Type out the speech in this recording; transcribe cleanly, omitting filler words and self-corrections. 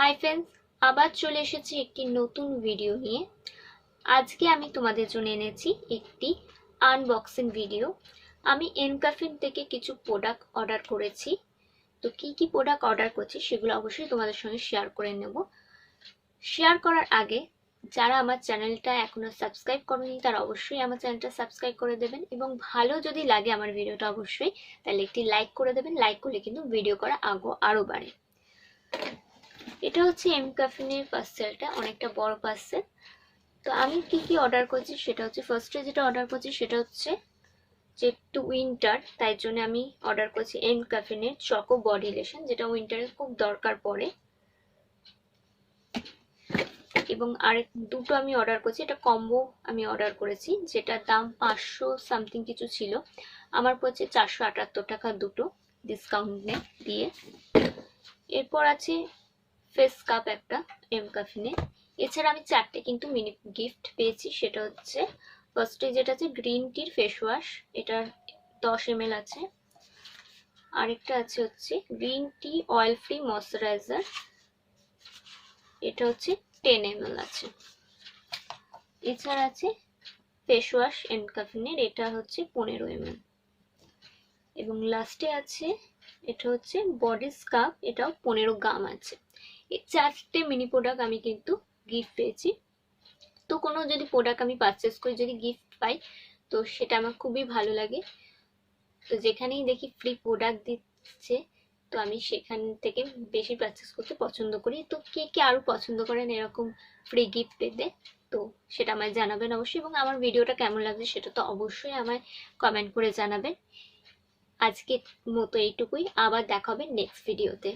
Hi friends, আবার চলে এসেছি একটি নতুন ভিডিও নিয়ে। আজকে আমি তোমাদের জন্য এনেছি একটি আনবক্সিং ভিডিও। আমি এনকাফিন থেকে কিছু প্রোডাক্ট অর্ডার করেছি। তো কি কি প্রোডাক্ট অর্ডার করছি সেগুলো অবশ্যই তোমাদের সঙ্গে শেয়ার করে নেব। শেয়ার করার আগে যারা আমার চ্যানেলটা এখনো সাবস্ক্রাইব করোনি তারা অবশ্যই আমার চ্যানেলটা সাবস্ক্রাইব করে দেবেন, এবং ভালো যদি লাগে আমার ভিডিওটা অবশ্যই তাহলে একটি লাইক করে দেবেন। লাইক করলে কিন্তু ভিডিও করা আরও বাড়ে। এটা হচ্ছে এনকাফিনের পার্সেলটা, অনেকটা বড় পার্সেল। তো আমি কি কি অর্ডার করছি সেটা হচ্ছে, ফার্স্টে যেটা অর্ডার করছি সেটা হচ্ছে যে একটু উইন্টার, তাই জন্য আমি অর্ডার করছি এনকাফিনের চকো বডি লোশন, যেটা উইন্টারে খুব দরকার পড়ে। এবং আরেক দুটো আমি অর্ডার করছি, এটা কম্বো আমি অর্ডার করেছি, যেটার দাম 500 সামথিং কিছু ছিল, আমার পড়ছে 478 টাকা দুটো ডিসকাউন্ট দিয়ে। এরপর আছে ফেস কাপ একটা এনকাফিনের। এছাড়া আমি চারটে কিন্তু মিনি গিফট পেয়েছি। সেটা হচ্ছে ফার্স্টে যেটা আছে গ্রিন টির ফেস ওয়াশ, এটার 10 ml আছে। আরেকটা আছে হচ্ছে green tea oil free moisturiser, এটা হচ্ছে 10 ml আছে। এছাড়া আছে ফেস ওয়াশ এনকাফিনের, এটা হচ্ছে 15 ml। এবং লাস্টে আছে এটা হচ্ছে বডি স্কাব, এটাও 15 গ্রাম আছে। এই চারটে মিনি প্রোডাক্ট আমি কিন্তু গিফট পেয়েছি। তো কোনো যদি প্রোডাক্ট আমি পারচেস করি, যদি গিফট পাই, তো সেটা আমার খুবই ভালো লাগে। তো যেখানেই দেখি ফ্রি প্রোডাক্ট দিচ্ছে, তো আমি সেখান থেকে বেশি পারচেস করতে পছন্দ করি। তো কে কে আরও পছন্দ করেন এরকম ফ্রি গিফট পেতে, তো সেটা আমায় জানাবেন অবশ্যই। এবং আমার ভিডিওটা কেমন লাগছে সেটা তো অবশ্যই আমায় কমেন্ট করে জানাবেন। আজকের মতো এইটুকুই, আবার দেখা হবে নেক্সট ভিডিওতে।